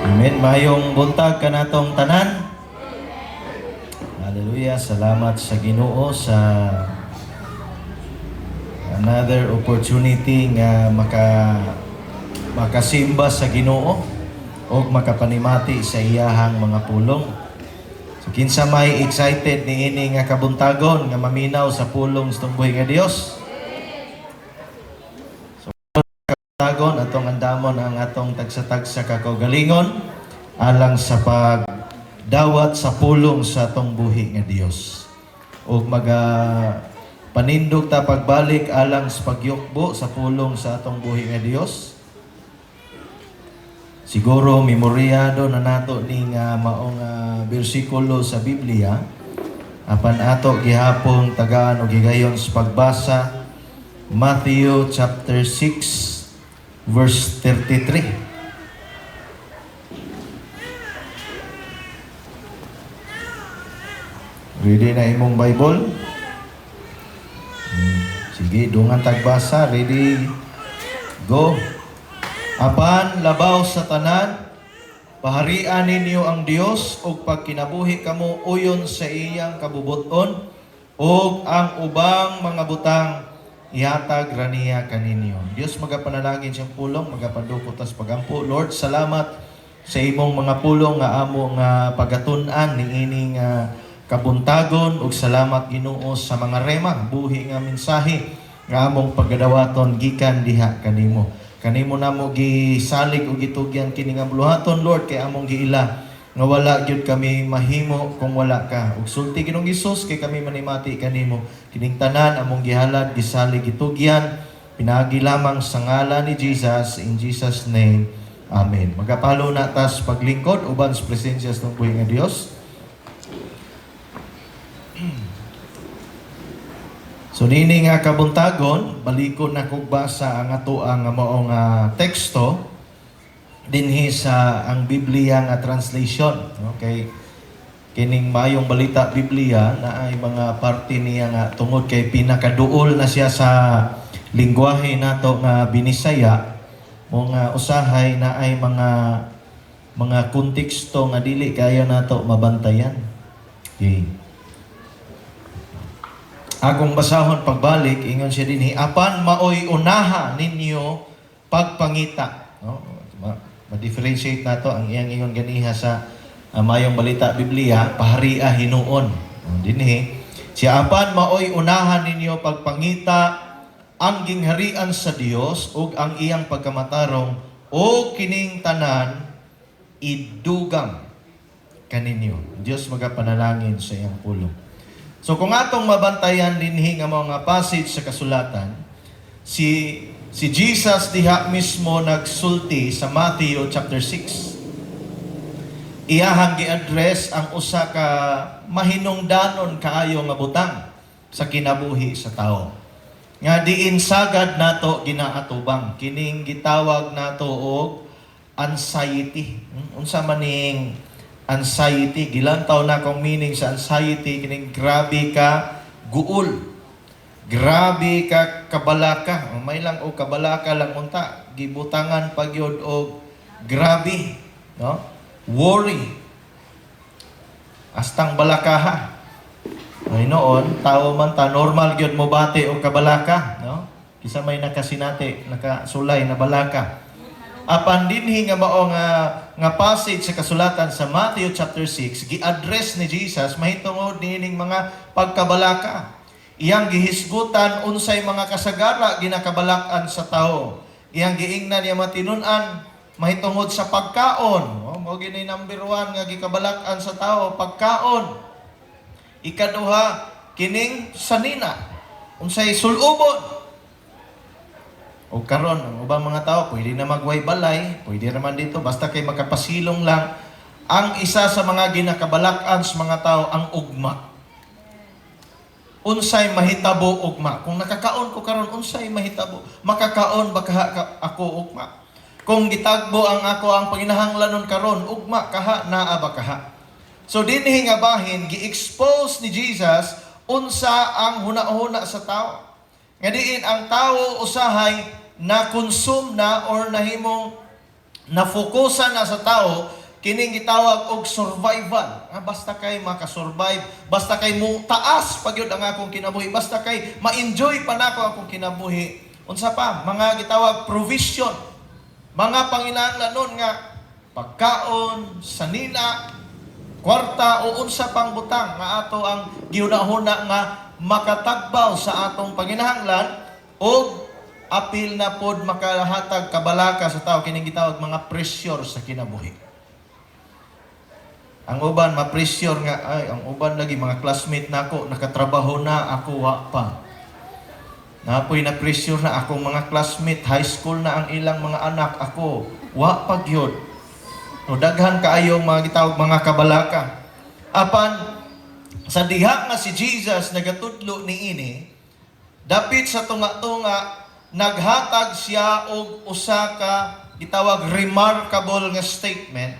Amen. Mayong buntag ka natong tanan. Hallelujah. Salamat sa Ginoo sa another opportunity nga makasimba sa Ginoo o makapanimati sa iyahang mga pulong. So kinsa may excited ni ini nga kabuntagon nga maminaw sa pulong sa buhay nga Dios. Tagon atong andamon ang atong tagsa-tagsa kakaugalingon alang sa pagdawat sa pulong sa atong buhi nga Dios. Ug panindog ta pagbalik alang sa pagyukbo sa pulong sa atong buhi nga Dios. Siguro memoryado na nato ning maong bersikulo sa Biblia apan ato gihapon tagaan og gigayon sa pagbasa Matthew chapter 6 verse 33. Ready na imong Bible? Sige, dungan tagbasa. Ready? Go. Apan labaw sa tanan, paharian ninyo ang Dios ug pagkinabuhi kamo uyon sa iyang kabubuton ug ang ubang mga butang ihatag raniya kaninyo. Diyos magapanalangin siyang pulong, magapadukot tas pagampo. Lord, salamat sa imong mga pulong nga amo nga pagatun-an ni ining kabuntagon ug salamat Ginoo sa mga rema buhi nga mensahe nga among pagadawaton gikan diha kanimo. Kanimo namo gisalig ug gitugyan kini nga buluhaton Lord kay among giila nga wala gyud kami mahimo kung wala ka. Ug sulti Ginoong Hesus kay kami manimati kanimo. Kining tanan among gihalad, gisalig, gitugyan, pinagi lamang sa ngalan ni Jesus, in Jesus name. Amen. Magapalo na tas paglingkod uban sa presensya sa buhay nga Dios. So nini nga kabuntagon, balikon na kog basa ang ato ang maong teksto dinhi sa ang Biblia nga translation. Okay, kining mayong balita Biblia na ay mga parte niya nga tungod kay pinakaduol na siya sa lingwahe nato nga Binisaya mo nga usahay na ay mga konteksto nga dili kayo nato mabantayan. Okay. Akong basahon pagbalik ingon siya dinhi apan maoy unaha ninyo pagpangita, no? Ma-differentiate nato ang iyang ingon ganiha sa mayong balita Biblia, paharia hinuon. Dinhi, siya apan maoy unahan ninyo pagpangita ang gingharian sa Dios ug ang iyang pagkamatarong o kining tanan idugang kaninyo. Dios magapanalangin sa iyang pulong. So kung atong mabantayan dinhi nga mga passage sa kasulatan, si Jesus diha mismo nagsulti sa Matthew chapter 6. Iyahang gi-address ang usa ka mahinungdanon kaayo nga butang sa kinabuhi sa tao. Nga diin sagad nato ginaatubang kining gitawag nato og anxiety. Unsa man ning anxiety? Gilantaw na kong meaning sa anxiety kining grabe ka guol. Grabe ka kabalaka. May lang o kabalaka lang unta. Gibutangan pagyod o grabe. No? Worry. Astang balakaha. Ay noon, tao man ta, normal gyud mo bate o kabalaka. No? Kisa may nakasinati, nakasulay na balaka. Apan dinhi nga mao nga passage sa kasulatan sa Matthew chapter 6, gi-address ni Jesus mahitungod niining mga pagkabalaka. Iyang gihisgutan unsay mga kasagara ginakabalak-an sa tao. Iyang giingnan niya matinun-an mahitungod sa pagkaon. Mao gini number 1 nga gikabalak-an sa tao, pagkaon. Ikaduha, kining sanina. Unsay sulubon. O karon ang ubang mga tao pwede na magway balay, pwede naman dito basta kay makapasilong lang. Ang isa sa mga ginakabalak-an sa mga tao ang ugma. Unsay mahitabo ugma. Kung nakakaon ko karon unsay mahitabo? Makakaon ba kaha ako ugma? Kung gitagbo ang ako ang panginahanglanon karon ugma kaha naa ba kaha? So dinhi nga bahin gi-expose ni Jesus unsa ang huna-huna sa tao. Nga diin ang tao usahay na consume na or nahimong nafokusan na sa tao kining gitawag og survival. Basta kay makasurvive, basta kay mo taas pagyud ang akong kinabuhi, basta kay ma-enjoy pa nako akong kinabuhi. Unsa pa, mga gitawag provision. Mga panginahanglan nun nga pagkaon, sanina, kwarta o unsa pang butang nga ato ang giunahuna nga makatagbaw sa atong panginahanglan o apil na pod makahatag kabalaka sa tao kining gitawag mga pressure sa kinabuhi. Ang uban ma-pressure nga ay ang uban lagi mga classmate nako nakatrabaho na, ako wa pa. Napoy na pressure na akong mga classmate, high school na ang ilang mga anak, ako wa pa gyud. No daghan kaayo mga gitawag mga kabalaka. Apan sa diha nga si Jesus nagatudlo niini, dapit sa tunga-tunga naghatag siya og usa ka gitawag remarkable nga statement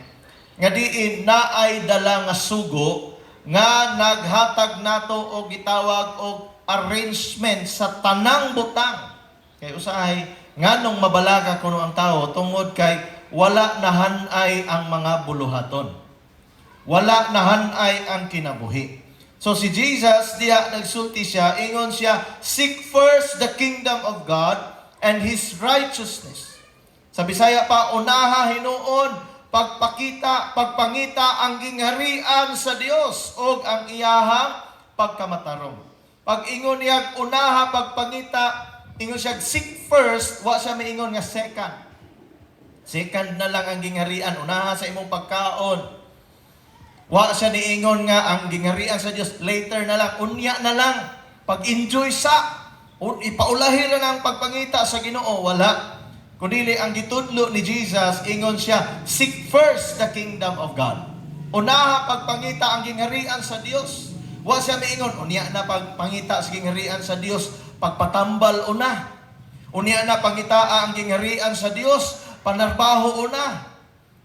nga diin naay dala nga sugo nga naghatag nato og gitawag og arrangement sa tanang butang. Kay usahay nganong mabalaga kuno ang tao tungod kay wala nahanay ang mga buluhaton. Wala nahanay ang kinabuhi. So si Jesus, diya nagsulti siya, ingon siya, seek first the kingdom of God and His righteousness. Sa Bisaya pa, unaha hinuon, pagpangita ang gingharian sa Dios o ang iyahang pagkamatarong. Pag ingon niya, unaha, pagpangita, ingon siya, seek first, wa siya maingon nga second. Second na lang ang gingharian, unaha sa imong pagkaon. Wa siya niingon nga ang gingharian sa Dios later na lang, unya na lang, pag-enjoy sa, ipaulahi lang ang pagpangita sa Ginoo, wala. Kundi ang gitudlo ni Jesus, ingon siya, seek first the kingdom of God. Unaha pagpangita ang gingharian sa Dios. Wa siya miingon, unya na pagpangita sa gingharian sa Dios, pagpatambal una. Unya na pangitaa ang gingharian sa Dios, panarbaho una.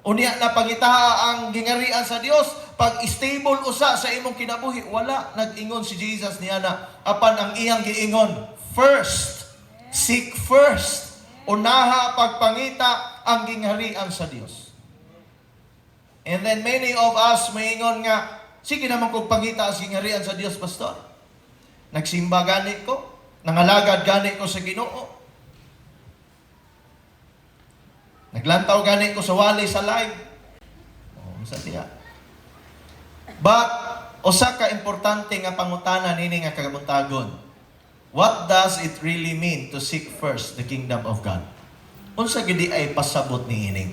Unya na pangitaa ang gingharian sa Dios, pag stable usa sa imong kinabuhi, wala. Nag-ingon si Jesus niya na, apan ang iyang giingon, first, seek first. Unaha pagpangita ang gingharian sa Dios. And then many of us maingon nga, sige naman kung pangita ang gingharian sa Dios, pastor. Nagsimba gani ko, nangalagad gani ko sa Ginoo. Naglantaw gani ko sa wali sa live. Sa tiya. But, usa ka importante nga pangutana nini nga kagabuntagon. What does it really mean to seek first the kingdom of God? Unsa gidi ay pasabot niini?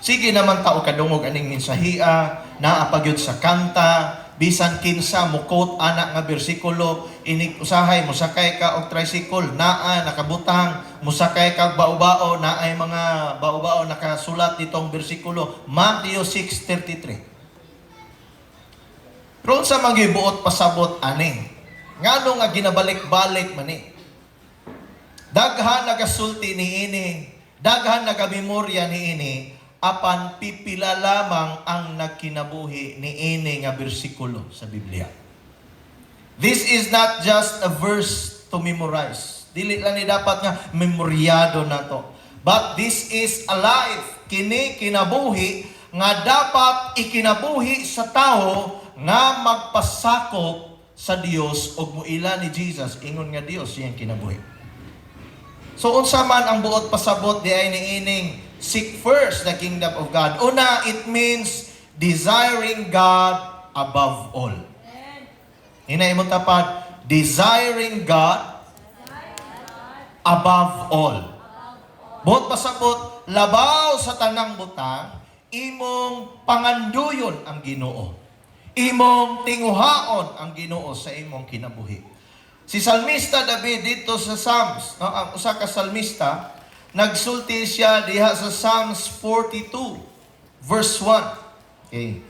Sige naman tao kadungog aning mensahia, naapagyud sa kanta, bisan kinsa mukot anak nga bersikulo, inig usahay mosakay ka og tricycle, naa nakabutang, mosakay ka bao-bao, naay mga bao-bao nakasulat ditong bersikulo, Matthew 6:33. Ron sa magibuot pasabot ani. Ngano nga ginabalik-balik man ni. Daghan nagasulti niini, daghan nagamemorya niini, apan pipila lamang ang nagkinabuhi niini nga bersikulo sa Biblia. This is not just a verse to memorize. Dili lang ni dapat nga memoryado nato. But this is a life, kini kinabuhi nga dapat ikinabuhi sa tao nga magpasakop sa Dios og muila ni Jesus, ingon nga Dios siyang kinabuhi. So unsa man ang buot pasabot di ay niining seek first the kingdom of God. Una, it means desiring God above all. Hinay mo tapat, desiring God above all. Buot pasabot, labaw sa tanang butang, imong panganduyon ang Ginoo. Imong tinguhaon ang Ginoo sa imong kinabuhi. Si Salmista David dito sa Psalms, ang usa ka salmista, nagsulti siya diha sa Psalms 42 verse 1. Okay.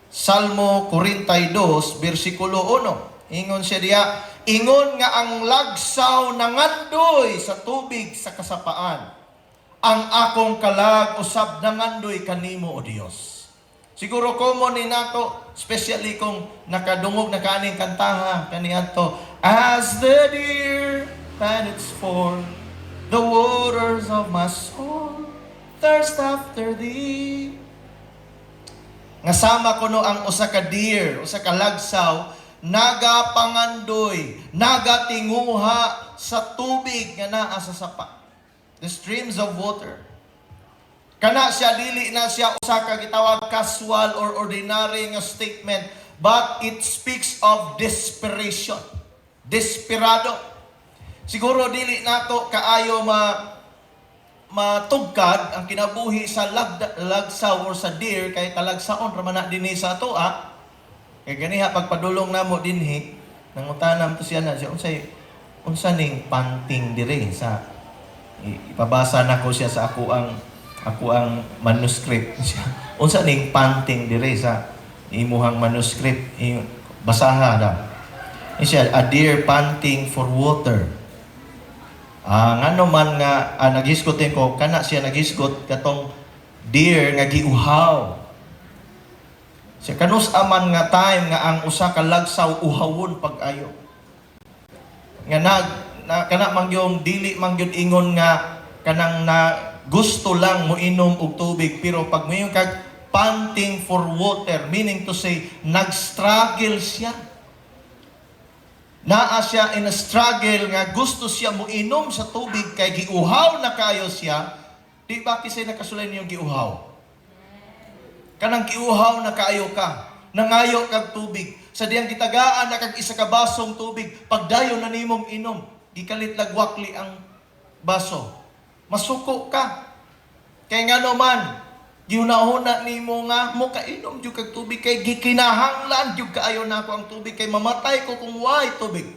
Salmo 42 bersikulo 1. Ingon siya diha, ingon nga ang lagsaw nangandoy sa tubig sa kasapaan. Ang akong kalag usab nangandoy kanimo o Dios. Siguro common ni nato, especially kung nakadungog na kaning kantaha kaniadto, as the deer panteth for the waters of my soul thirst after thee. Nga sama kuno ang usa ka deer, usa ka lagsaw, nagapangandoy, nagatinguha sa tubig nga naa sa sapa. The streams of water. Kana siya, dili na siya usa ka gitawag casual or ordinary nga statement, but it speaks of desperation. Desperado. Siguro dili nato kaayo matugkad ang kinabuhi sa lagsaw or sa deer kay talagsaon ra man na dinhi sa atoa. Kay ganiha pagpadulong namo dinhi, nangutanam to siya na siya unsa ning panting dire sa ipabasa nako siya sa ako ang manuscript siya. Unsa ning panting dire sa imuhang manuscript, basaha daw. Siya, a deer panting for water. Ngano man nga nagisgotin ko kana siya nagisgot katong deer nga giuhaw. Siya kanus aman nga time nga ang usa ka lagsaw uhawon pag-ayo. Nga kana mangyong dili mangyud ingon nga kanang na gusto lang mo inom og tubig, pero pag mayon kag panting for water, meaning to say nag-struggle siya. Naa siya in a struggle nga gusto siya mo inom sa tubig kay giuhaw na kayo siya. Di ba kisay nakasulay niyo giuhaw? Kanang giuhaw na kayo ka, nangayo kag tubig. Sa diyang gitagaan na kag isa ka basong tubig, pagdayon na nimong inom, gikalit lagwakli ang baso. Masuko ka. Kay nga naman, giunahuna nimo nga mo kainom jud kag tubig kay gikinahanglan jud kaayo nako ang tubig kay mamatay ko kung way tubig.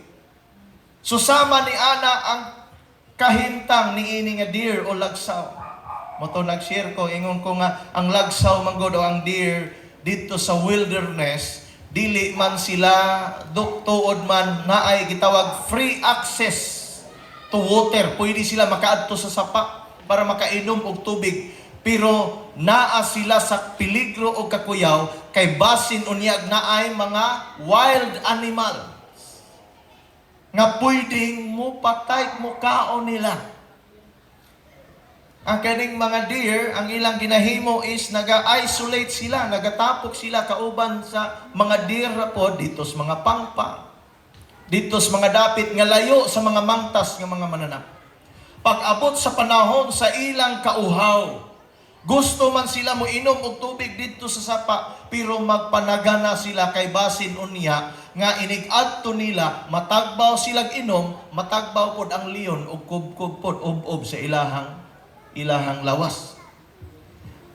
Susama ni ana ang kahintang niini nga deer o lagsaw. Moto nag-share ko, ingon ko nga ang lagsaw manggod o ang deer dito sa wilderness, dili man sila tuod man naay gitawag free access to water. Pwede sila makaadto sa sapa para makainom og tubig. Pero naa sila sa peligro o kakuyaw kay basin unyag naay mga wild animal nga pwedeng mo patay mo kaon nila. Ang kaning mga deer, ang ilang ginahimo is naga-isolate sila, nagatapok sila kauban sa mga deer rapod dito sa mga pangpang, dito sa mga dapit nga layo sa mga mangtas nga mga mananap. Pag-abot sa panahon sa ilang kauhaw, gusto man sila mo inom og tubig dito sa sapa, pero magpanagana sila kay basin unya nga inig-adto nila, matagbaw silang inom, matagbaw pod ang leon og kubkub pod ob sa ilahang lawas.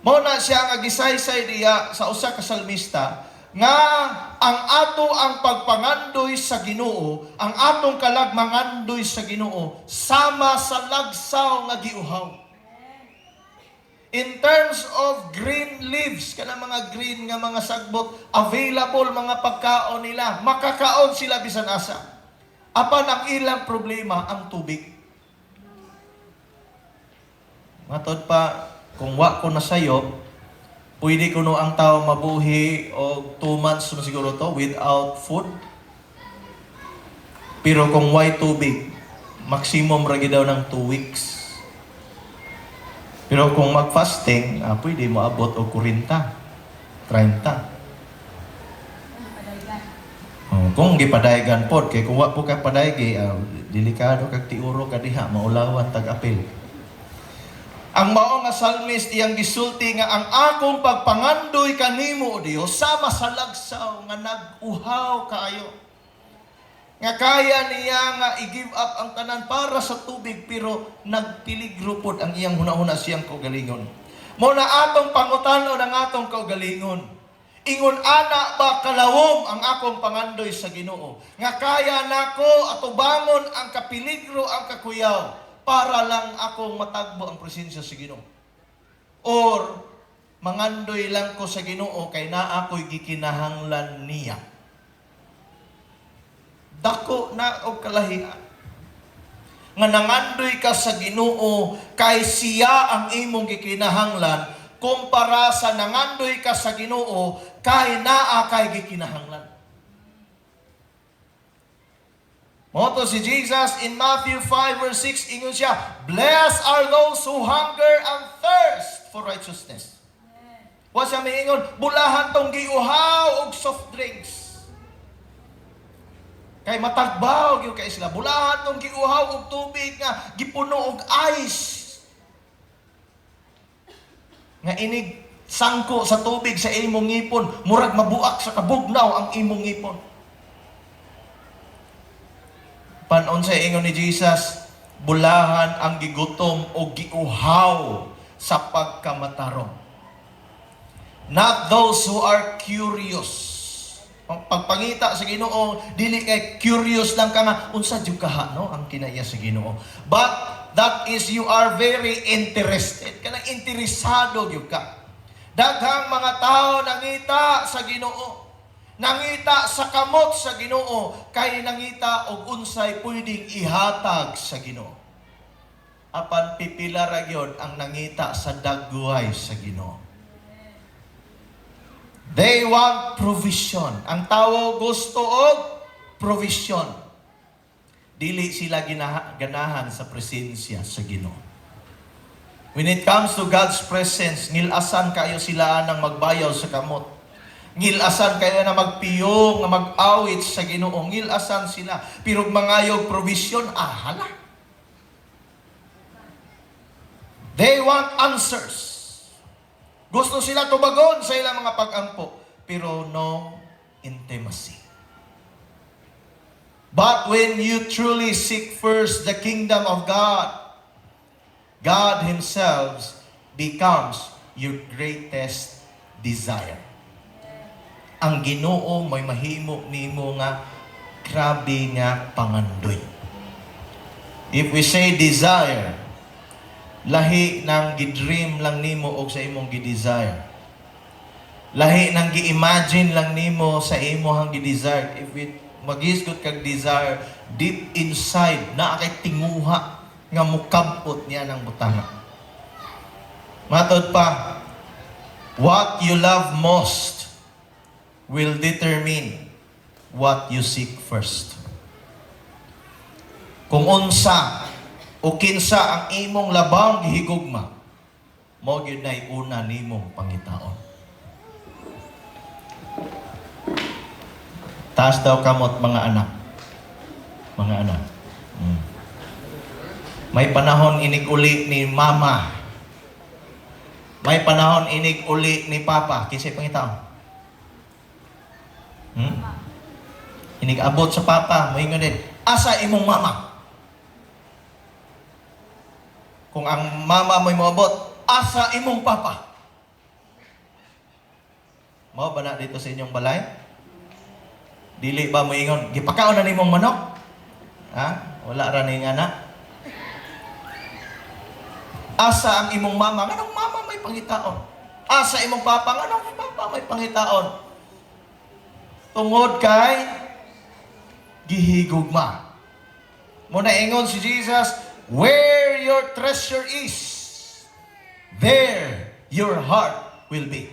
Mao na siya nga gisaysay diya sa usa ka salmista nga ang ato ang pagpangandoy sa Ginoo, ang atong kalagmangandoy sa Ginoo sama sa lagsaw nga giuhaw. In terms of green leaves, kana mga green nga mga sagbot, available mga pagkaon nila, makakaon sila bisan asa. Apan ang ilang problema ang tubig. Matod pa, kung wa ko na sayo, pwede ko no ang tao mabuhi o 2 months na siguro to without food. Pero kung way tubig, maximum ragi daw ng 2 weeks. Pero kung mag-fasting, pwede mo abot o 40, 30. Kung gipadaygan pod, kay kung wa po ka padaygi, delikado kag tiuro ka diha, maulawan tag-apil. Ang mao nga psalmist iyang gisulti nga ang akong pagpangandoy kanimo o Dios sama sa lagsaw nga nag-uhaw kaayo. Nga kaya niya nga i-give up ang tanan para sa tubig, pero nagpiligro pod ang iyang hunahuna siyang kaugalingon. Mo na atong pangutanon ang atong kaugalingon. Ingon ana ba kalawom ang akong pangandoy sa Ginoo? Nga kaya nako atubangon ang kapiligro, ang kakuyaw, para lang akong matagbo ang presensya sa Ginoo. Or mangandoy lang ko sa Ginoo kay naa ako'y gikinahanglan niya. Dako na og kalahian. Nga nangandoy ka sa Ginoo kay siya ang imong gikinahanglan kumpara sa nangandoy ka sa Ginoo kay naa kay gikinahanglan. Moto si Jesus in Matthew 5 verse 6, ingon siya, blessed are those who hunger and thirst for righteousness. Wa siya miingon, bulahan tong giuhaw og soft drinks. Kay matagbaw gyud kay sila. Bulahan tong giuhaw og tubig nga gipuno og ice. Nga inig sangko sa tubig sa imong ngipon, murag mabuak sa kabugnaw ang imong ngipon. Panon sa ingon ni Jesus, bulahan ang gigutom o giuhaw sa pagkamatarong. Not those who are curious. Pagpangita sa Ginoo, dili kay curious lang ka nga unsa jud kaha no ang kinaiya sa Ginoo. But that is you are very interested. Kanang interesado gyud ka. Daghang mga tao nangita sa Ginoo. Nangita sa kamot sa Ginoo kay nangita og unsay pwedeng ihatag sa Ginoo. Apan pipila ra gyud ang nangita sa dagway sa Ginoo. They want provision. Ang tao gusto og provision. Dili sila ganahan sa presensya sa Ginoo. When it comes to God's presence, ngilasan kayo sila nang magbayaw sa kamot. Ngilasan kayo na magpiyong, na mag-awit sa Ginoo. Ngilasan sila. Pero mangayog provision, hala. They want answers. Gusto sila tubagon sa ilang mga pag-ampo. Pero no intimacy. But when you truly seek first the kingdom of God, God Himself becomes your greatest desire. Ang Ginoo may mahimo nimo nga grabe nga pangandoy. If we say desire, lahi nang gidream lang nimo og sa imong gidesire. Lahi nang gi-imagine lang nimo sa imong gidesire. If we magisgot kag desire, deep inside na kay tinguha nga mukabot niya ng butanga. Matod pa, what you love most will determine what you seek first. Kung unsa o kinsa ang imong labang gihigugma, mo gyud nay una nimong pangitaon. Taas daw kamot mga anak. Mga anak. May panahon inig uli ni mama. May panahon inig uli ni papa. Kinsay pangitaon? Inig abot sa papa, moingon din, asa imong mama? Kung ang mama mo'y moabot, asa imong papa? Mao ba na dito sa inyong balay? Dili ba moingon, gipakaon na nimong manok? Ha? Wala ra ning anak. Asa ang imong mama? Nganong mama may pangitaon? Asa imong papa? Nganong papa may pangitaon? Tungod kay gihigugma. Muna ingon si Jesus, where your treasure is, there your heart will be.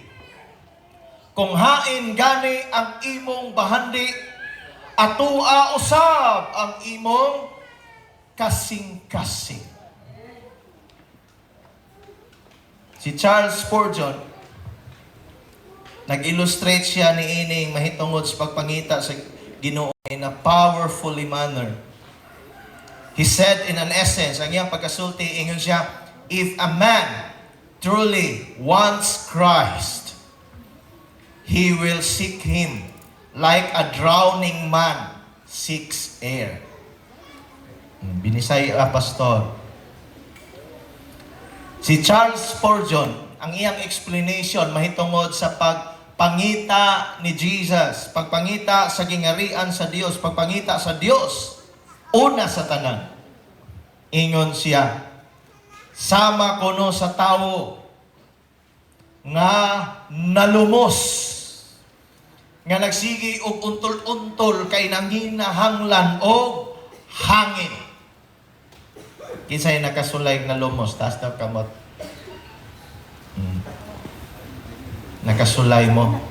Kung hain gani ang imong bahandi, atua usab ang imong kasing-kasing. Si Charles Spurgeon, nag-illustrate siya ni ining mahitungod sa pagpangita sa Ginoo in a powerfully manner. He said in an essence, ang iyang pagkasulti, ingon siya, if a man truly wants Christ, he will seek Him like a drowning man seeks air. Binisay pastor. Si Charles Spurgeon, ang iyang explanation mahitungod sa pagpangita ni Jesus, pagpangita sa gingarian sa Dios, pagpangita sa Dios, una sa tanan. Ingon siya, sama kuno sa tawo nga nalumos, nga nagsigi og untol-untol kay nanginahanglan og hangin. Kinsay nakasulay na lumos, taas daw kamot. Nakasulay mo.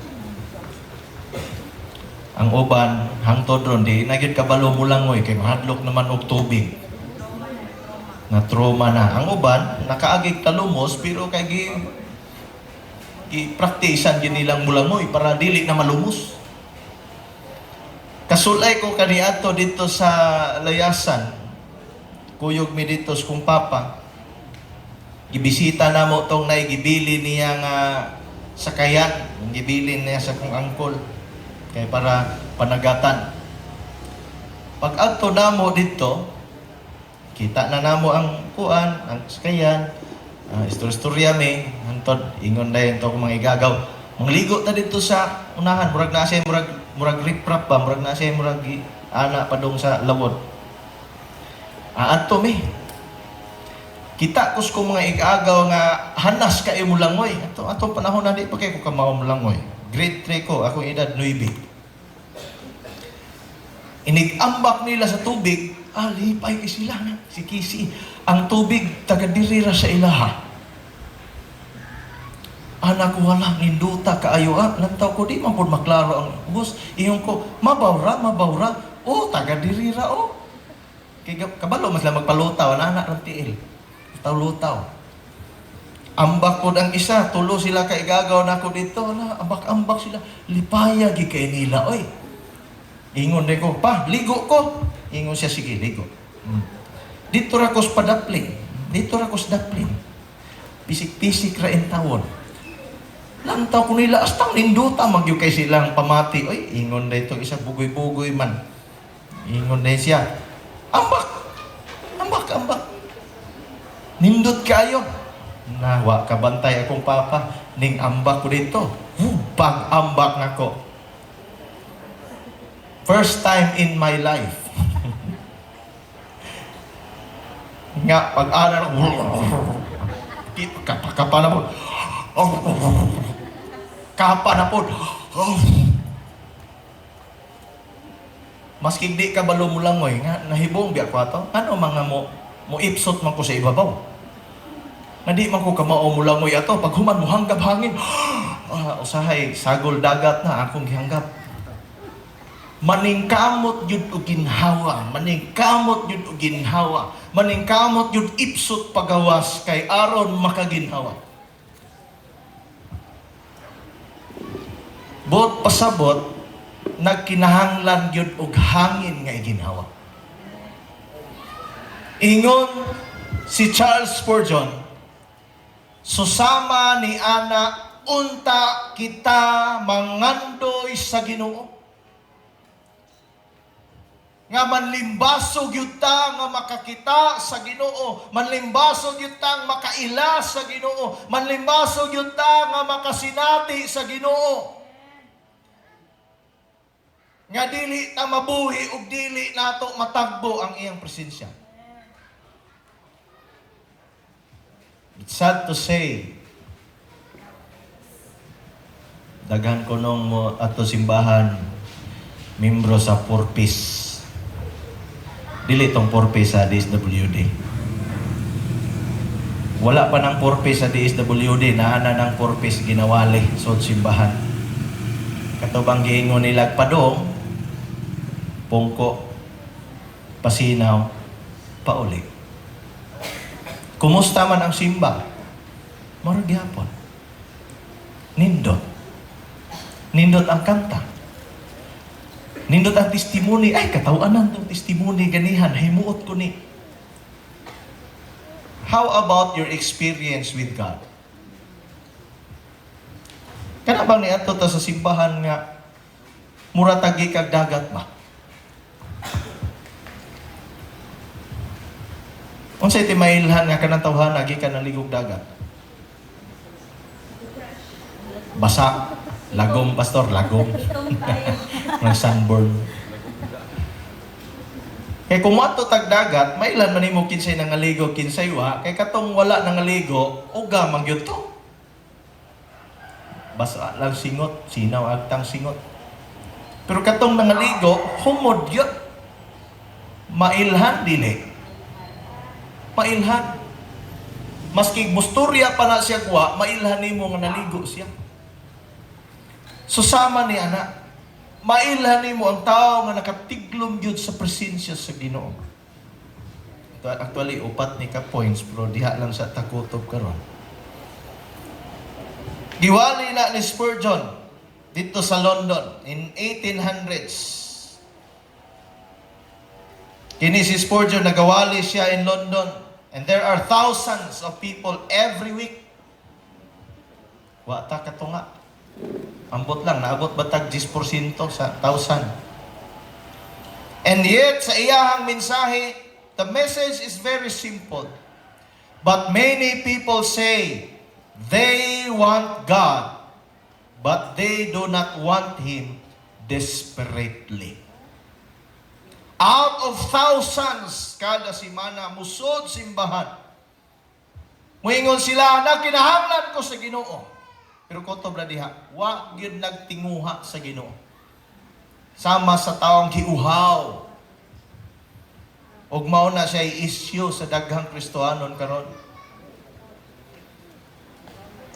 Ang uban, hangtod ron, di nagyod kabalo mo lang kay mahadlok naman og tubig. Na trauma na. Ang uban, nakaagig talumos, pero kay i-praktisan yun nilang mulangoy para dili na malumos. Kasulay ko kaniadto dito sa layasan, kuyog mi dito sa kong papa, gibisita na mo tong naigibili niya nga sakayan, gibili niya sa kong angkol, kay para panagatan. Pag adto na mo dito, kita na namo ang kuan, ang sakayan, istorya mi, hantod, ingon na yun to kung mga igagaw. Mangligo ta dito sa unahan, murag na siya, murag riprap ba, murag na siya, murag ana padong sa lawod. Adto mi. Kita kus ko mga igagaw nga hanas ka imulangoy. Atong panahon na di pa kay ko kamao mulangoy. Grade 3 ko, akong edad 9. Inigambak nila sa tubig, lipay sila na, si Kisi. Ang tubig, taga-dirira sa ilaha. Anak ko walang induta kaayo. Lantaw ko, di man po maklaro ang bus. Iyong ko, mabawra. Taga-dirira, Kaya kabalo, mas lang magpalutaw, anak ng tiil. Lutaw. Ambak ko ang isa, tulo sila kay gagaw na ako dito. Ambak-ambak sila. Lipaya, gikay nila, oy. Ingon din ko, pa, ligo ko. Ingon siya, sige, ligo. Dito rakos padapling. Pisik-pisik ra in tawon. Lantaw ko nila, astang ninduta, magyo kay silang pamati. Oy, ingon din itong isa, bugoy-bugoy man. Ingon din siya, ambak. Nindot kayo. Nawa, kabantay akong papa. Ning ambak ko dito. Pag-ambak na ko. First time in my life. Nga, pag-aral, kapa na po. Kapa na po. Maski di ka balo mo langoy, nga, nahibong biya ko ato. Ano mga mo ipsot man ko sa ibabaw? Nga di man ko kamao mo langoy ato. Pag human mo hanggap hangin, usahay, sagol dagat na akong gihanggap. Maningkamot yun o ginhawa. Maningkamot yun ipsot pagawas kay aron makaginhawa. Bot pasabot, nagkinahanglan yun og hangin nga iginhawa. Ingon si Charles Spurgeon, susama ni ana unta kita mangandoy sa Ginoo. Nga manlimbasog yuta nga makakita sa Ginoo, manlimbasog yuta nga makaila sa Ginoo, manlimbasog yuta nga makasinati sa Ginoo. Nga dili ta mabuhi ug dili nato matagbo ang iyang presensya. It's sad to say, daghan ko nung mo ato simbahan membro sa Purpose. Dili itong Purpose sa DSWD. Wala pa ng Purpose sa DSWD, naana ng Purpose ginawali sa simbahan. Katubang giingon nila padong, pungko, pasinaw, pauli. Kumusta man ang simba? Marag gihapon. Nindot. Nindot ang kanta. Nindot ang testimony. Ay, katawanan itong testimony ganihan. Himuot ko ni. How about your experience with God? Kana bang niadto ta sa simbahan nga muratagi kag dagat ba? Unsay timailhan nga kanang tawhana gikan ng ligog dagat? Basa, lagom pastor, lagom. Ng sunburn. Kay kung mato tag dagat, mailan man nimo kinsay nangaligo kinsay wa, kay katong wala nangaligo, uga man gyud to. Basa lang singot, sinaw agtang singot. Pero katong nangaligo, humod gyud. Mailhan dili. Mailhan. Maski musturya pa na siya kuha, mailhan nimo nga naligo siya. Susama ni anak, mailhan nimo ang tao nga nakatiglom gyud sa presensya sa Ginoo. Actually, upat ni ka points, pero diha lang sa takutob karon. Giwali na ni Spurgeon dito sa London in 1800s. Kini si Spurgeon, nagawali siya in London, and there are thousands of people every week. Wata ka to nga. Ambot lang, naabot batag 10% sa 1,000. And yet, sa iyahang mensahe, the message is very simple. But many people say they want God, but they do not want Him desperately. Out of thousands, kada simana, musod simbahan. Muingon sila, nagkinahanglan ko sa Ginoo. Pero kotob na diha, wa gyud nagtinguha sa Ginoo. Sama sa taong giuhaw. Og mao na siya issue sa daghang Kristohanon karon.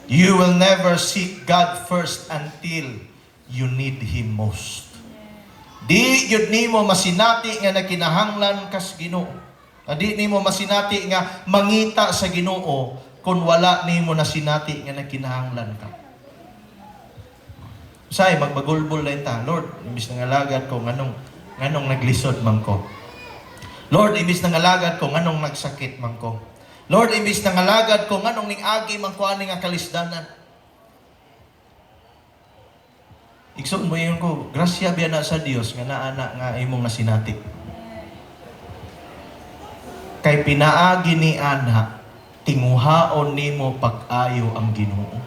You will never seek God first until you need Him most. Di yun nimo masinati nga nakinahanglan kas Ginoo. Di nimo masinati nga mangita sa Ginoo kung wala nimo nasinati nga nakinahanglan ka. Say magbagulbol lang ta, Lord, imbis na ngalagad ko nganong naglisod man ko. Lord, imbis na ngalagad ko nganong nagsakit man ko. Lord, imbis na ngalagad ko nganong ning agi man ko ani nga kalisdanan. Igsoon mo yun ko, grasya biya na sa Dios nga naana nga imong nasinati. Kay pinaagi ni ana, tinguhaon nimo pag-ayo ang Ginoo.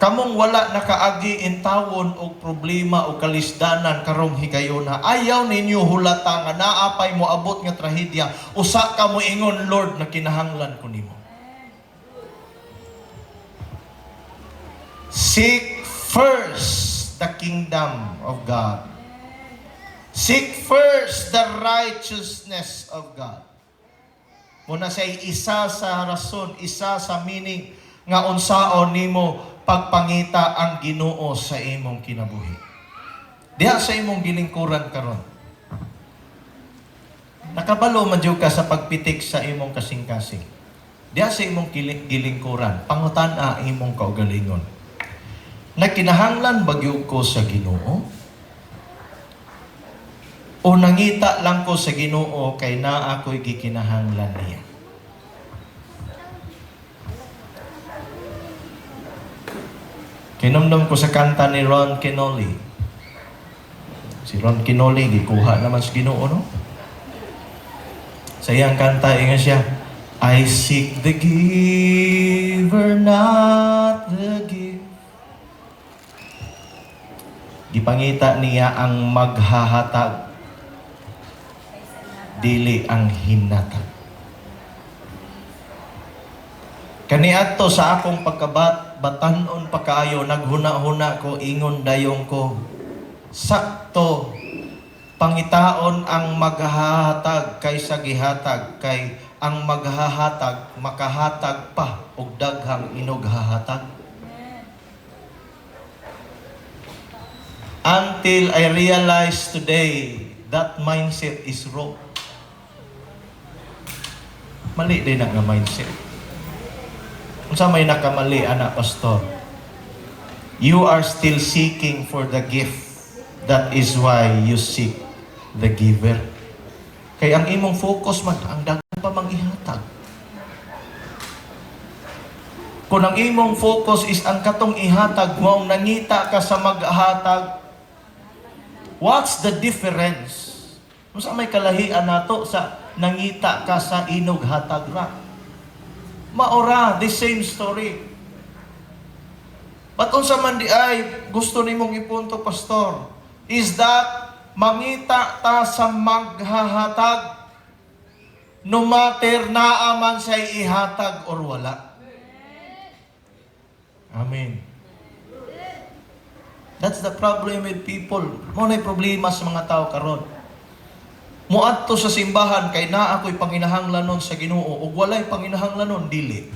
Kamong wala nakaagi in tawon og problema o kalisdanan karong higayuna, ayaw ninyo hulata nga naapay mo abot nga trahedya, usa ka mo ingon, Lord, na kinahanglan ko nimo. Seek first the kingdom of God. Seek first the righteousness of God. Muna say isa sa rason, isa sa meaning nga unsaon nimo pagpangita ang Ginoo sa imong kinabuhi. Diha sa imong gilingkuran karon. Nakabalo man jud ka sa pagpitik sa imong kasing-kasing. Diha sa imong gilingkuran, pangutan-a imong kaugalingon. Nagkinahanglan bagyo ko sa Ginoo? O nangita lang ko sa Ginoo kay naa ako'y gikinahanglan niya? Kinumdum ko sa kanta ni Ron Kenoly. Si Ron Kenoly, gikuha naman sa Ginoo, no? Sa iyang kanta, ingat siya, I seek the giver, not the gift. Gipangita niya ang maghahatag, dili ang hinatag. Kaniadto sa akong batanon pa kaayo, naghuna-huna ko, ingon dayong ko, sakto, pangitaon ang maghahatag kaysa gihatag, kay ang maghahatag, makahatag pa, og daghang inughahatag. Until I realize today, that mindset is wrong. Mali din ang mindset. Kung sa may nakamali, anak pastor, you are still seeking for the gift. That is why you seek the giver. Kaya ang imong focus man, ang daghang pa manghihatag. Kung ang imong focus is ang katong ihatag mo, nangita ka sa maghatag, what's the difference? Kung sa may kalahian nato sa nangita ka sa inog hatag ra. Maora, the same story. But unsa man di ay gusto nimong ipunto, pastor, is that mangita ta sa maghahatag no matter naa man sa ihatag or wala. Amen. That's the problem with people. Mo na'y problema sa mga tao karon. Muadto sa simbahan kay naa ako'y panginahanglanon sa Ginoo ug walay panginahanglanon dili.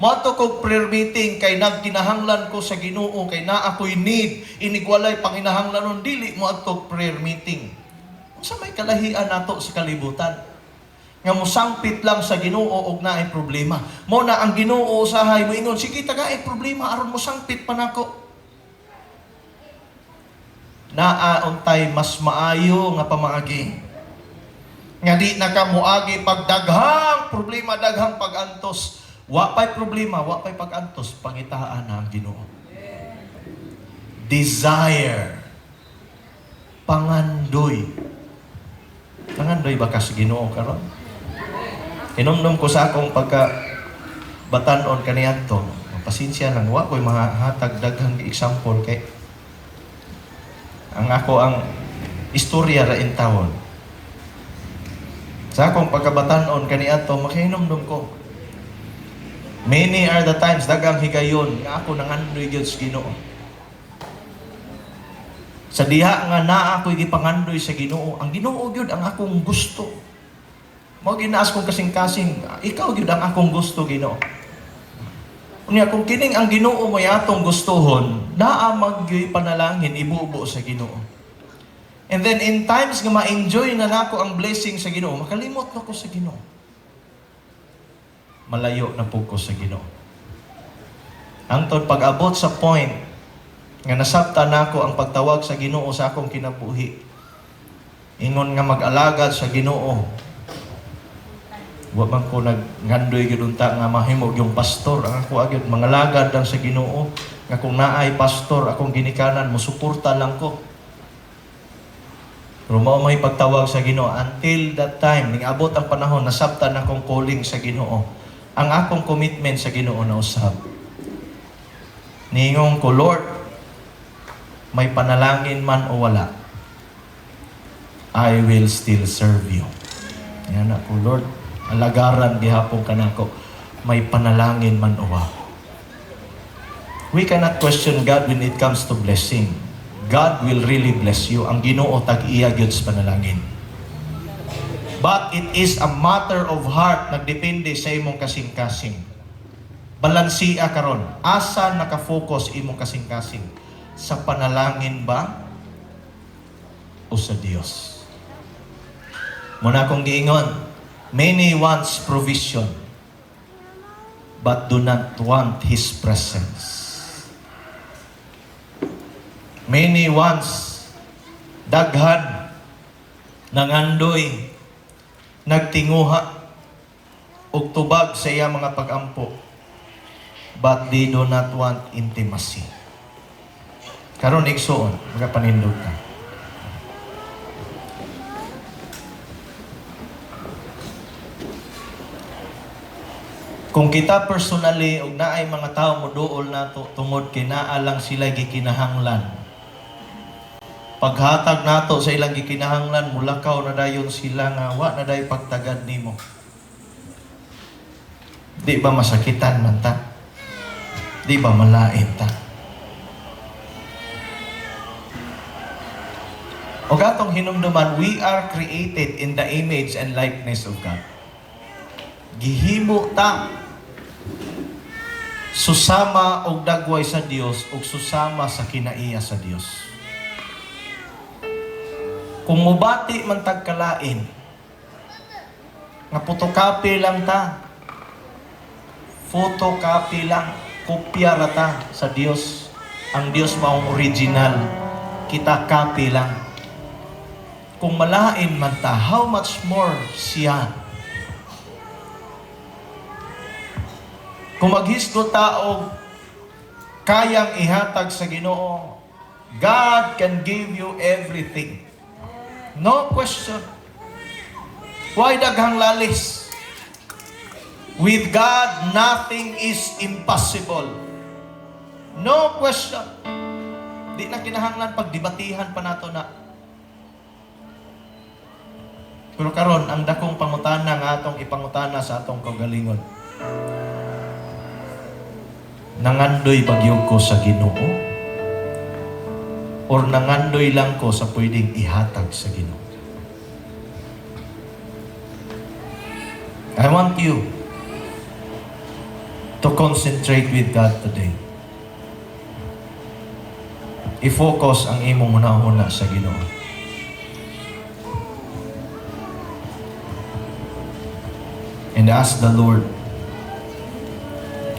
Muadto kog prayer meeting kay nagkinahanglan ko sa Ginoo kay naa ako'y need inig walay panginahanglanon dili muadto prayer meeting. Unsa may kalahian nato sa kalibutan? nga musangpit lang sa Ginoo og naay problema. Mo na ang Ginoo usahay mo ingon, sige tagaay problema aron musangpit pa nako. Naaontay mas maayo nga pamaagi. Nga di na ka muagi pag daghang problema, daghang pag-antos. Wa pay problema, wa pay pag-antos, pangitaan na ang Ginoo. Desire. Pangandoy. Pangandoy ba ka sa Ginoo karon? Inumdum ko sa akong pagka batanon kaniadto. Pasensya lang, wa ko'y mga hatag daghang example kay ang istorya ra in tawon. Sa akong pagkabatanon kaniadto makihinumdum ko. Many are the times daghang higayon nga ako nangandoy gyud sa Ginoo. Sa diha nga naa ako'y gipangandoy sa Ginoo, ang Ginoo gyud ang akong gusto. Mao ginaas kong kasing-kasing, ikaw gyud ang akong gusto, Ginoo. Unya kung kining ang Ginoo mo yatong gustohon, naa magyoy panalangin ibubo sa Ginoo. And then in times nga ma-enjoy na nako ang blessing sa Ginoo, makalimot na ko sa Ginoo. Malayo na po ko sa Ginoo. Hangtod pag-abot sa point nga nasabta nako ang pagtawag sa Ginoo sa akong kinabuhi. Ingon nga mag-alagad sa Ginoo. Wa man ko naggandoy gyud unta nga mahimog yung pastor. Ang ako agad mangalagad lang sa Ginoo nga kung naay pastor akong ginikanan mo suporta lang ko. Pero mao may pagtawag sa Ginoo until that time ning abot ang panahon nasabtan akong calling sa Ginoo. Ang akong commitment sa Ginoo na usab. Ningong ko, Lord, may panalangin man o wala, I will still serve you. Yan ako, Lord. Alagaran gihapon kanako, may panalangin man o wala. We cannot question God when it comes to blessing. God will really bless you. Ang Ginoo tag-iya gyud sa panalangin. But it is a matter of heart, nagdepende sa imong kasing-kasing. Balansiya karon, asa naka-focus imong kasing-kasing? Sa panalangin ba o sa Dios? Muna akong giingon, many wants provision but do not want His presence. Many wants daghan nangandoy nagtinguha ug tubag sa iya mga pag-ampo but they do not want intimacy. Karon igsuon, magapanindog ka. Kung kita personally ug naay mga tawo moduol nato tungod kay naa lang sila gikinahanglan. Paghatag nato sa ilang gikinahanglan, mulakaw na dayon sila nga wa na dayon pagtagad nimo. Di ba masakitan man ta? Di ba malain ta? O gatong hinumduman, we are created in the image and likeness of God. Gihimo ta susama og dagway sa Dios ug susama sa kinaiya sa Dios. Kung mubati man tagkalain, nga photocopy lang ta, photocopy lang, kopya ra ta sa Dios. Ang Dios maong original, kita copy lang. Kung malain man ta, how much more siya? Kung maghisgo ta og kayang ihatag sa Ginoo, God can give you everything. No question. Why daghang lalis? With God, nothing is impossible. No question. Di na kinahanglan pagdebatihan pa nato na. Pero karon ang dakong pangutana nga atong ipangutana sa atong kaugalingon. Nangandoy bagyog ko sa Ginoo? Or nangandoy lang ko sa pwedeng ihatag sa Ginoo? I want you to concentrate with God today. I-focus ang imong una-una sa Ginoo. and ask the Lord.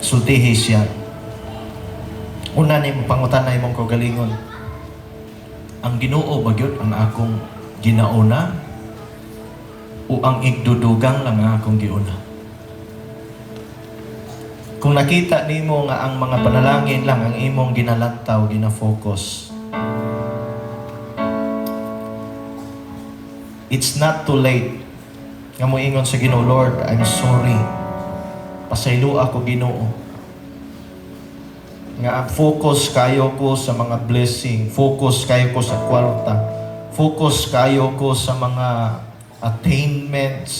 Sultihi siya. Una ni pangutanay mong kagalingon. Ang Ginoo ba gyud ang akong ginauna o ang igdudugang lang ang akong giuna? Kung nakita nimo nga ang mga panalangin lang ang imong ginalantaw, gina-focus, it's not too late nga moingon sa Ginoo, Lord, I'm sorry. Pasaylo ako, Ginoo. Nga ang focus kayo ko sa mga blessing, focus kayo ko sa kwarta, focus kayo ko sa mga attainments,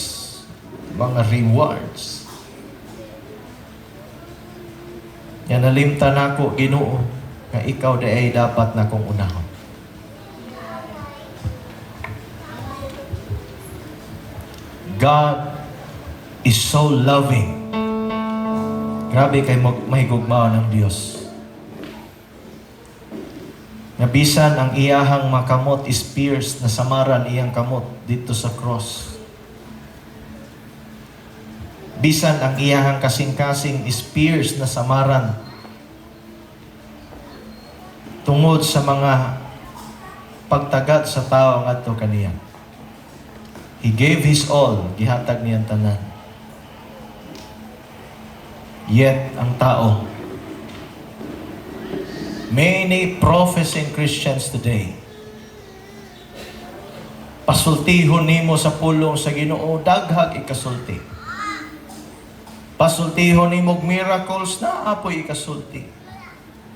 mga rewards. Nga nalimtan ako, Ginoo, nga ikaw na ay dapat na kong unahon. God is so loving. Grabe kay mahigugmao ng Diyos. Nabisan ang iyahang makamot is pierced, na samaran iyang kamot dito sa cross. Bisan ang iyahang kasing-kasing is pierced, na samaran tungod sa mga pagtagad sa tao ang adto kaniya. He gave His all, gihatag niyang tanan. Yet, ang tao, many professing Christians today, pasultihon nimo sa pulong sa Ginoo, daghag ikasulti. Pasultihon nimo miracles, na apoy ikasulti.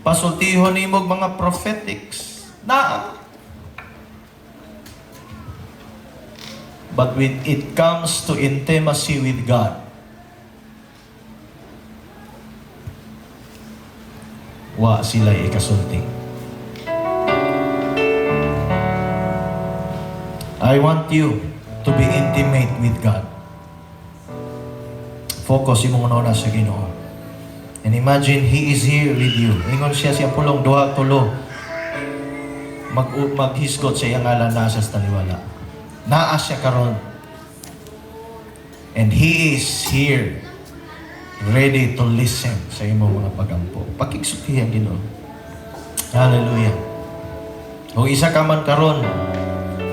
Pasultihon nimo mga prophetics, na. But when it comes to intimacy with God, wa sila ikasulti. I want you to be intimate with God. Focus imong una sa Ginoo. And imagine He is here with you. Ingon siya pulong duha tulo. Maghisgot sa iyang ngalan na sa taliwala. Naa siya karon. And He is here, ready to listen sa imong mga pagampo. Pakigsulti ang Ginoo. Hallelujah. Kung isa ka man karon,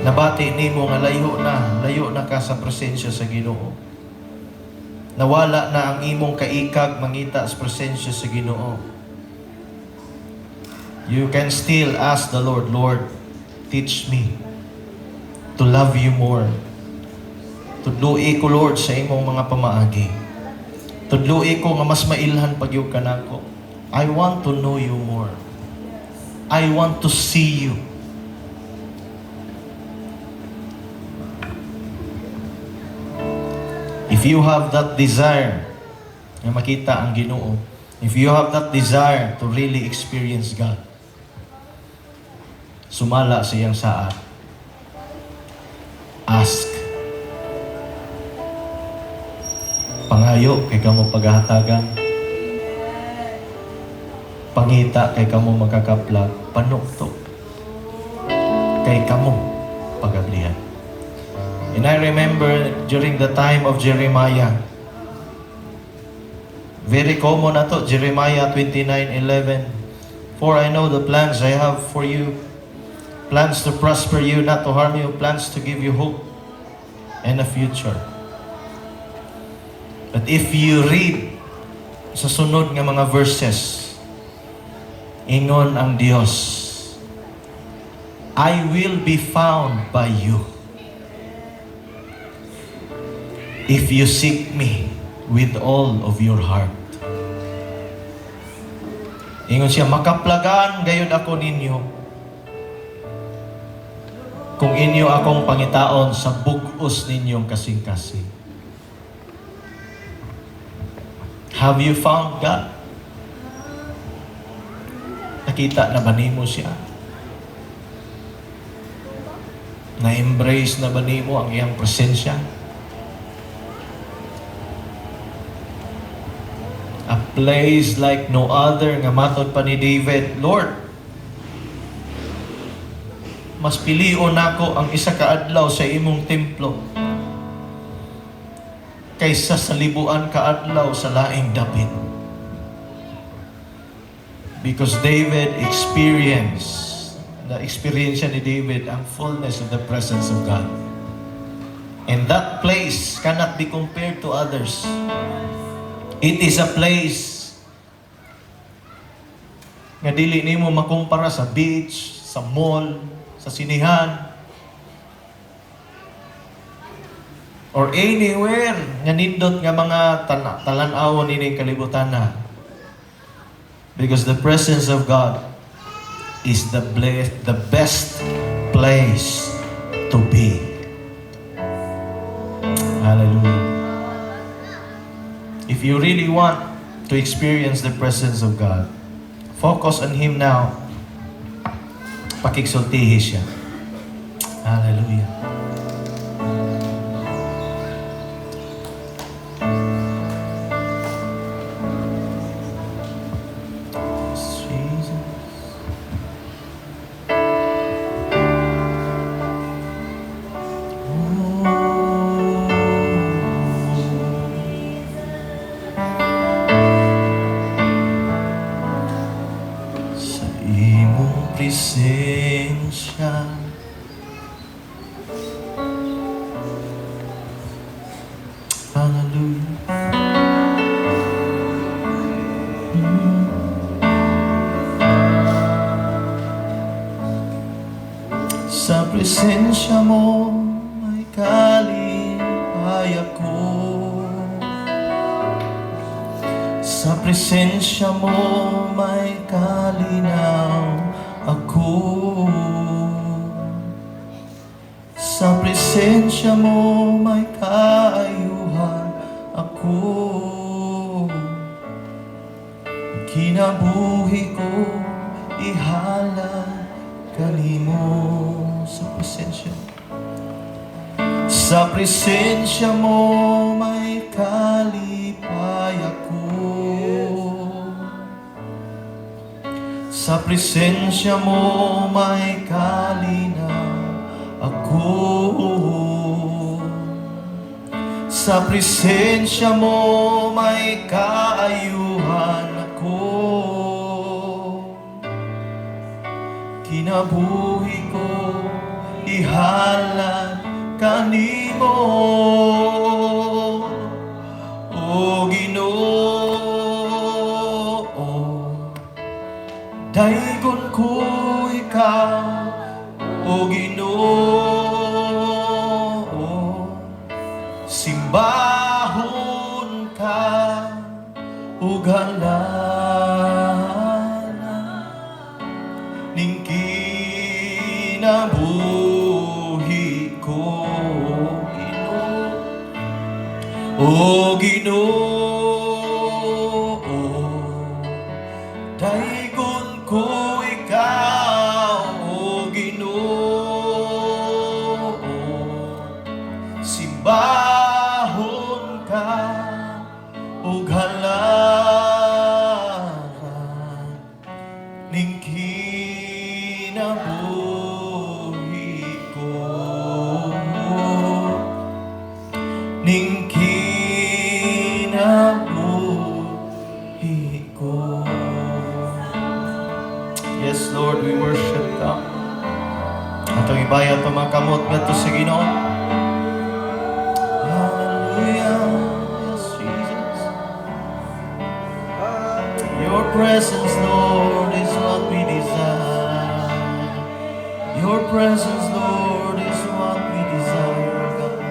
nabati nimo nga layo na ka sa presensya sa Ginoo. Nawala na ang imong kaikag mangita sa presensya sa Ginoo. You can still ask the Lord, Lord, teach me to love you more. Tudloi ko, Lord, sa imong mga pamaagi. Tudloi ko nga mas mailhan pag yung kanako. I want to know you more. I want to see you. If you have that desire na makita ang Ginoo, if you have that desire to really experience God, sumala sa iyang saat. Ask. Pangayo kay kamo paghahatagan. Pangita kay kamo magkakaplag. Panukto kay kamo pagablihan. And I remember during the time of Jeremiah, very common na to, Jeremiah 29:11. For I know the plans I have for you, plans to prosper you, not to harm you, plans to give you hope and a future. But if you read sa sunod nga mga verses, ingon ang Dios, I will be found by you if you seek me with all of your heart. Ingon siya, makaplagan gayon ako ninyo kung inyo akong pangitaon sa bug-os ninyong kasing-kasing. Have you found God? Nakita na ba nimo siya? Na-embrace na ba nimo ang iyang presensya? A place like no other, nga matod pa ni David, Lord, mas pilion nako ang isa ka adlaw sa imong templo kaysa sa libuan kaadlaw sa laing dapit. Because David experienced, the experience ni David, ang fullness of the presence of God. And that place cannot be compared to others. It is a place nga dili nimo makumpara sa beach, sa mall, sa sinihan, or anywhere nga nindot nga mga talan-awon ining kalibutan na. Because the presence of God is the best place to be. Hallelujah. If you really want to experience the presence of God, focus on Him now. Pakigsultihi siya. Hallelujah. Presensya, hallelujah. Sa presensya mo ay kalipay ako. Sa presensya mo may kalinaw ako. Sa presensya mo may kaayuhan ako. Kinabuhi ko ihalal kanimo. Sa presensya, sa presensya mo may kalipay ako. Sa presensya mo may kalinaw ako. Sa presensya mo may kaayuhan ako. Kinabuhi ko ihalal kanimo. O Ginoo, daigon ko ikaw, o Ginoo. Simbahon ka, o galana, ning kinabuhi ko, Ginoo. O Ginoo, daigon ko ikaw, o Ginoo. Simbahon ka, o halaran, ning kinabuhi ko, ning kinabuhi ko. Yes, Lord, we worship ka. Atong ibayad pa mga kamot ngadto sa Ginoo. Hallelujah. Yes, Jesus. Your presence, Lord, is what we desire. Your presence, Lord, is what we desire, God.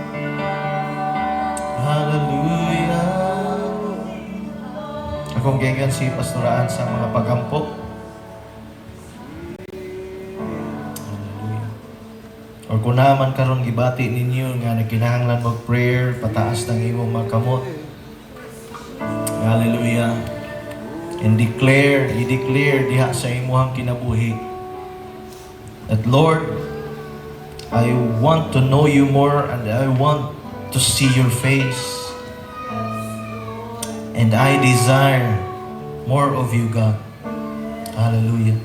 Hallelujah. Akong gigan si pastoraan sa mga pagampo. Or kung naman karon gibati ninyo nga nagkinahanglan mag-prayer, pataas ng imong mga kamot. Hallelujah. And i-declare diha sa imuhang kinabuhi that, Lord, I want to know you more and I want to see your face. And I desire more of you, God. Hallelujah.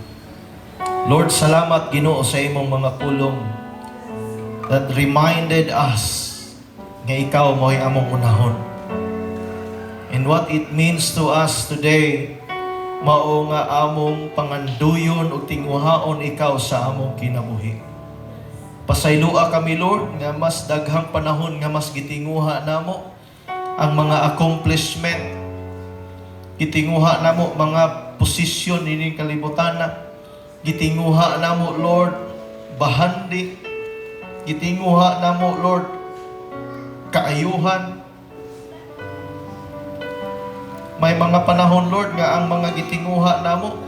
Lord, salamat Ginoo sa imong mga pulong that reminded us nga ikaw mo'y among unahon. And what it means to us today, mao nga among panganduyon o tinguhaon ikaw sa among kinabuhi. Pasaylua kami, Lord, nga mas daghang panahon nga mas gitinguha namo ang mga accomplishment. Gitinguha namo mga posisyon ining kalibutan na. Gitinguha namo, Lord, bahandi. Gitinguha namo, Lord, kaayuhan. May mga panahon, Lord, nga ang mga gitinguha namo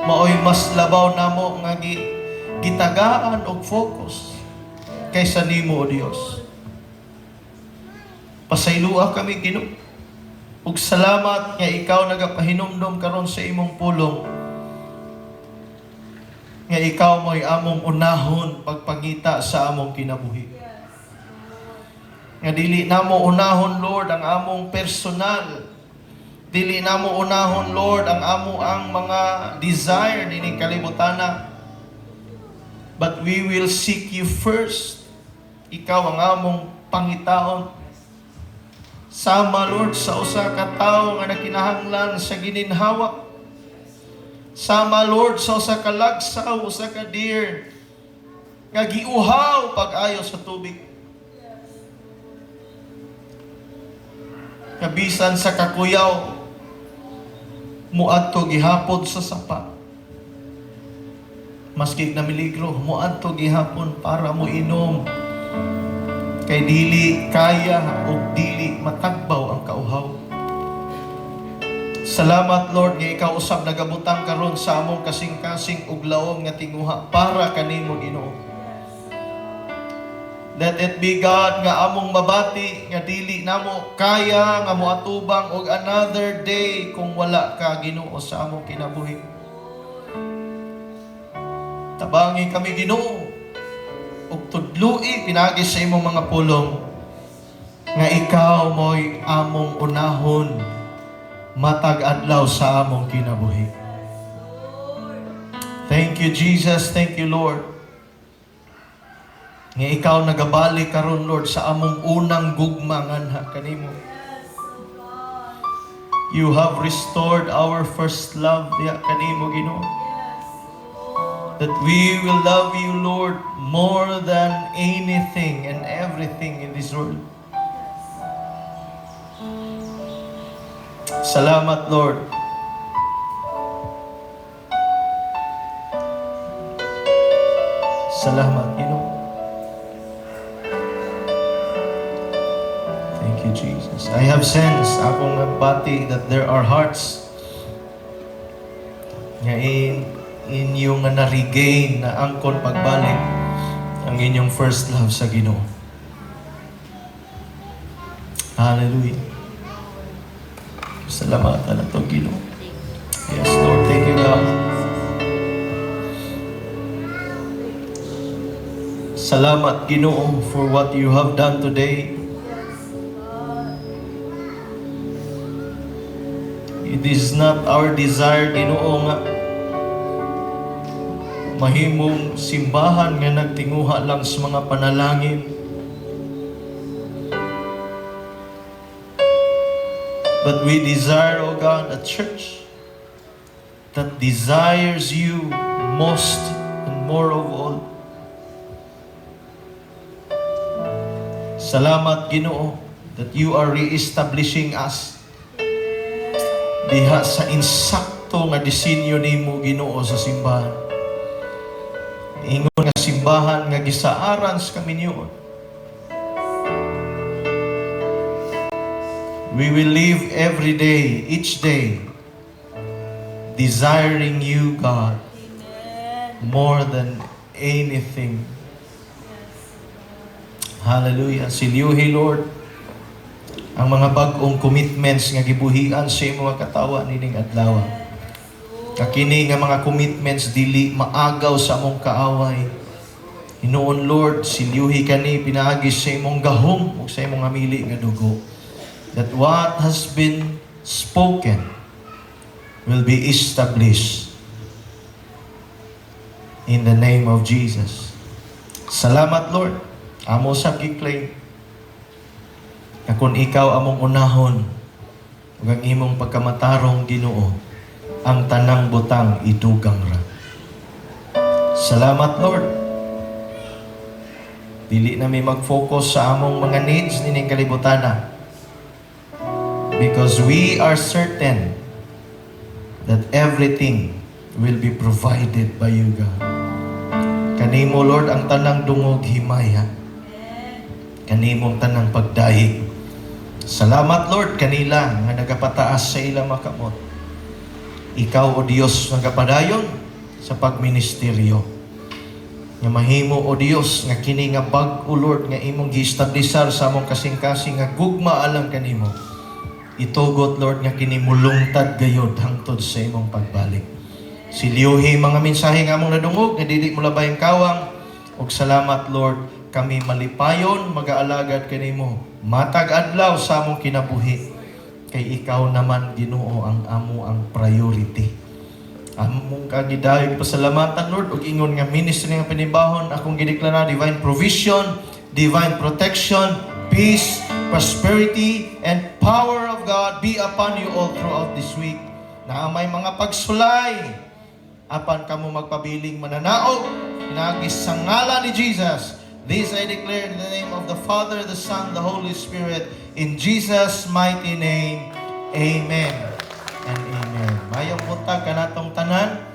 maoy mas labaw namo nga gitagaan og focus kaysa nimo, O Dios. Pasaylua kami, Ginoo, ug salamat nga ikaw nagapahinumdom karon sa imong pulong nga ikaw mo'y among unahon pagpangita sa among kinabuhi. Nga dili namo unahon, Lord, ang among personal. Dili namo unahon, Lord, ang mga desire nining kalibutana. But we will seek you first. Ikaw ang among pangitaon. Sama, Lord, sa usa ka tawo nga nakinahanglan sa gininhawa. Sama, Lord, sa usa ka lagsaw, usa ka deer nga giuhaw pag-ayo sa tubig. Kabisan sa kakuyaw, muadto gihapon sa sapa. Maski na miligro, muadto gihapon para mo inom. Kay dili kaya o dili matagbaw ang kauhaw. Salamat, Lord, nga ikaw usab nagabutang karon sa among kasing-kasing ug laom nga tinguha para kanimo, Ginoo. Let it be, God, nga among mabati nga dili namo kaya nga moatubang og another day kung wala ka, Ginoo, sa among kinabuhi. Tabangi kami, Ginoo, ug tudloi pinagi sa imong mga pulong nga ikaw mo'y among unahon matag adlaw sa among kinabuhi. Thank you, Jesus. Thank you, Lord. Nga ikaw nagabalik karon, Lord, sa among unang gugma nganha kanimo. You have restored our first love diha kanimo, Ginoo. That we will love you, Lord, more than anything and everything in this world. Salamat, Lord. Salamat, Ginoo. Thank you, Jesus. I have sensed akong nabati that there are hearts nga inyong na-regain na angkon pagbalik ang inyong first love sa Ginoo. Hallelujah. Salamatan na ito, Ginoo. Yes, Lord. Thank you, God. Salamat, Ginoo, for what you have done today. It is not our desire, Ginoo, nga mahimong simbahan nga nagtinguha lang sa mga panalangin. But we desire, O God, a church that desires you most and more of all. Salamat, Ginoo, that you are re-establishing us diha sa insakto nga disenyo nimo, Ginoo, sa simbahan. Ingon nga simbahan nga gisaaran sa kaminyoon. We will live every day, each day, desiring you, God, more than anything. Hallelujah. Silyuhi, Lord, ang mga bag-ong commitments nga gibuhian sa imong mga katawa nining adlaw. Kakini nga mga commitments dili maagaw sa among kaaway. Hinuon, Lord, silyuhi kani pinaagi sa imong gahom ug sa imong amili nga dugo. That what has been spoken will be established in the name of Jesus. Salamat, Lord. Amo sa giklay. na kung ikaw among unahon ug ang imong pagkamatarong Ginoo, ang tanang butang idugang ra. Salamat Lord. Dili na may mag-focus sa among mga needs nining kalibutana. Because we are certain that everything will be provided by you, God. Kanimo, Lord, ang tanang dungog himaya. Kanimong tanang pagdahig. Salamat, Lord, kanila nga nagapataas sa ilang makamot. Ikaw, O Diyos, nagapadayon sa pagministeryo. Nga mahimo, O Diyos, nga kini nga bag-o, Lord, nga imong gi-establisar sa among kasing-kasing nga gugma alang kanimo. Itugot, Lord, nga kinimulungtad gayod hangtod sa imong pagbalik. Siliyuhi mga mensahe nga among nadungog, nga dili mo labay ang kawang. Og salamat, Lord, kami malipayon, mag-aalagad kanimo. Matag adlaw sa among kinabuhi. Kay ikaw naman, Ginoo, ang amo ang priority. Among kagidayog pasalamatan, Lord, og ingon nga ministry nga pinibahon, akong gideklara divine provision, divine protection, peace, prosperity, and power of God be upon you all throughout this week. Na may mga pagsulay, apan kamo magpabiling mananaog, pinagis sa ngalan ni Jesus. This I declare in the name of the Father, the Son, the Holy Spirit, in Jesus' mighty name. Amen and amen. Mayong buntag kanatong tanan.